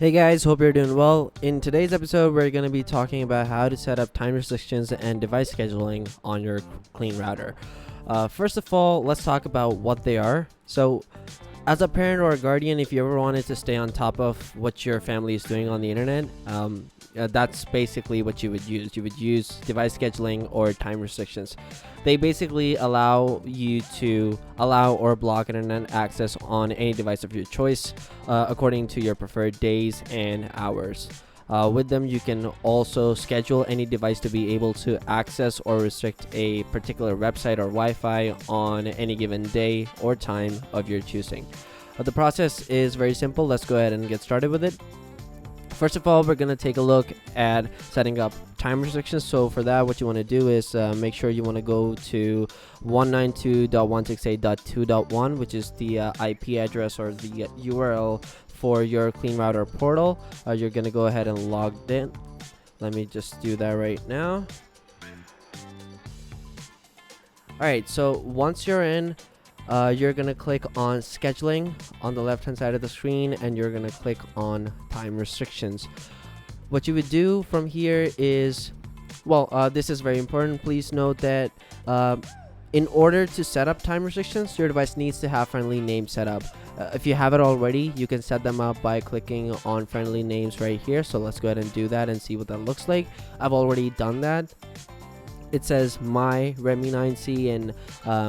Hey guys, hope you're doing well. In today's episode, we're going to be talking about how to set up time restrictions and device scheduling on your CleanRouter. First of all, let's talk about what they are. So, as a parent or a guardian, if you ever wanted to stay on top of what your family is doing on the internet, that's basically what you would use. You would use device scheduling or time restrictions. They basically allow you to allow or block internet access on any device of your choice according to your preferred days and hours. With them, you can also schedule any device to be able to access or restrict a particular website or Wi-Fi on any given day or time of your choosing. The process is very simple. Let's go ahead and get started with it. First of all, we're going to take a look at setting up time restrictions. So for that, what you want to do is make sure you want to go to 192.168.2.1, which is the IP address or the URL for your CleanRouter portal. You're going to go ahead and log in. Let me just do that right now. All right, so once you're in, you're going to click on scheduling on the left hand side of the screen, and you're going to click on time restrictions. What you would do from here is, this is very important. Please note that in order to set up time restrictions, your device needs to have friendly names set up. If you have it already, you can set them up by clicking on friendly names right here. So let's go ahead and do that and see what that looks like. I've already done that. It says my Redmi 9C and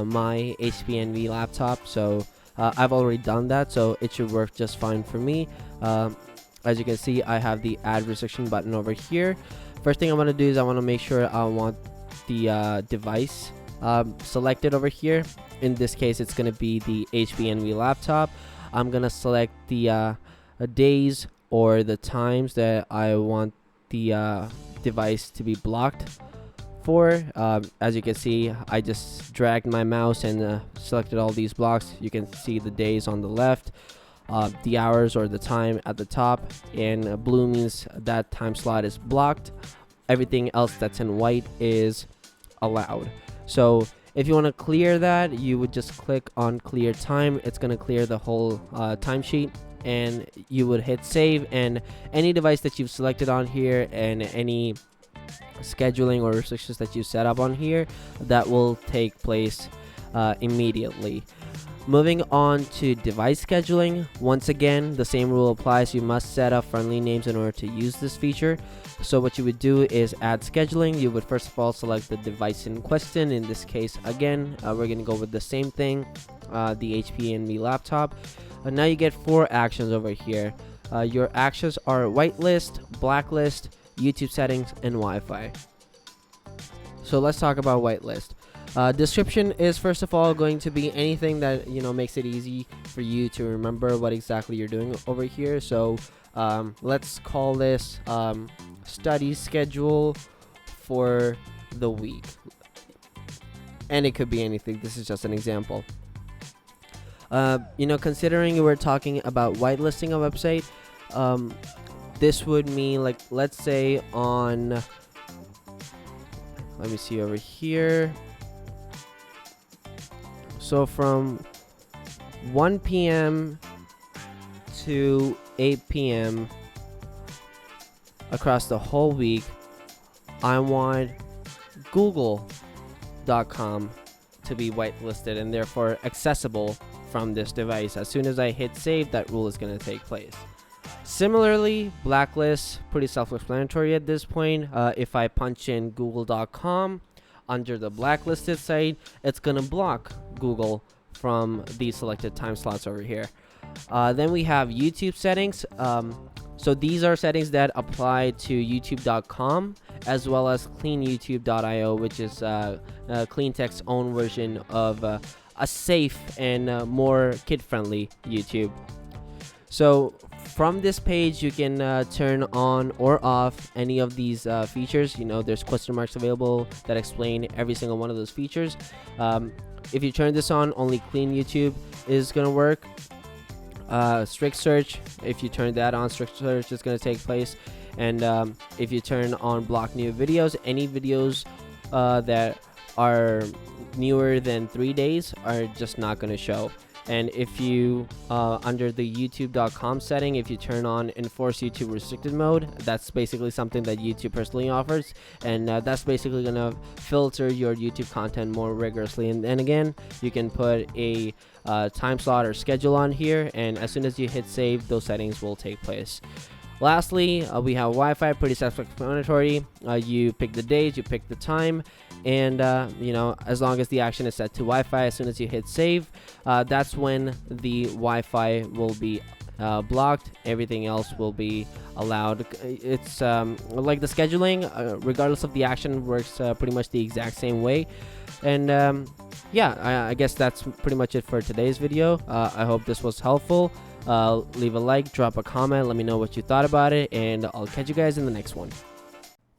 my HP Envy laptop, so I've already done that, so it should work just fine for me. As you can see, I have the add restriction button over here. First thing I want to do is I want to make sure I want the device selected over here. In this case, it's going to be the HP Envy laptop. I'm going to select the days or the times that I want the device to be blocked for. As you can see, I just dragged my mouse and selected all these blocks. You can see the days on the left, the hours or the time at the top, and blue means that time slot is blocked. Everything else that's in white is allowed. So if you want to clear that, you would just click on clear time. It's going to clear the whole timesheet, and you would hit save, and any device that you've selected on here and any scheduling or restrictions that you set up on here, that will take place immediately. Moving on to device scheduling, once again the same rule applies. You must set up friendly names in order to use this feature. So what you would do is add scheduling. You would first of all select the device in question. In this case, again, we're going to go with the same thing, the HP Envy laptop. Now you get 4 actions over here. Your actions are whitelist, blacklist, YouTube settings, and Wi-Fi. So let's talk about whitelist. Description is first of all going to be anything that makes it easy for you to remember what exactly you're doing over here. So let's call this study schedule for the week, and it could be anything. This is just an example. Considering we're talking about whitelisting a website, this would mean, like, let's say on, let me see over here. So from 1 p.m. to 8 p.m. across the whole week, I want Google.com to be whitelisted and therefore accessible from this device. As soon as I hit save, that rule is going to take place. Similarly, blacklist, pretty self-explanatory at this point. If I punch in google.com under the blacklisted site, it's going to block Google from these selected time slots over here. Then we have YouTube settings. So these are settings that apply to youtube.com as well as cleanyoutube.io, which is CleanTech's own version of a safe and more kid-friendly YouTube. So from this page, you can turn on or off any of these features. There's question marks available that explain every single one of those features. If you turn this on, only Clean YouTube is going to work. Strict search, if you turn that on, strict search is going to take place. And if you turn on block new videos, any videos that are newer than 3 days are just not going to show. And if you under the youtube.com setting, if you turn on enforce YouTube restricted mode, that's basically something that YouTube personally offers, and that's basically gonna filter your YouTube content more rigorously. And again, you can put a time slot or schedule on here, and as soon as you hit save, those settings will take place. Lastly, we have Wi-Fi, pretty self-explanatory. You pick the days, you pick the time, and as long as the action is set to Wi-Fi, as soon as you hit save, that's when the Wi-Fi will be blocked. Everything else will be allowed. It's like the scheduling, regardless of the action, works pretty much the exact same way. And I guess that's pretty much it for today's video. I hope this was helpful. Leave a like, drop a comment, let me know what you thought about it, and I'll catch you guys in the next one.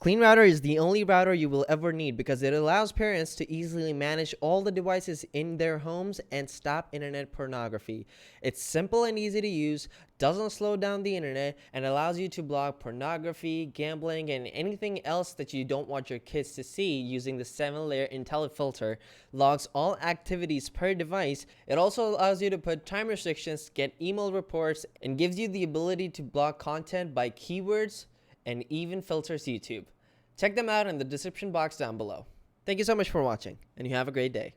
CleanRouter is the only router you will ever need because it allows parents to easily manage all the devices in their homes and stop internet pornography. It's simple and easy to use, doesn't slow down the internet, and allows you to block pornography, gambling, and anything else that you don't want your kids to see using the 7-layer IntelliFilter. Logs all activities per device. It also allows you to put time restrictions, get email reports, and gives you the ability to block content by keywords and even filters YouTube. Check them out in the description box down below. Thank you so much for watching, and you have a great day.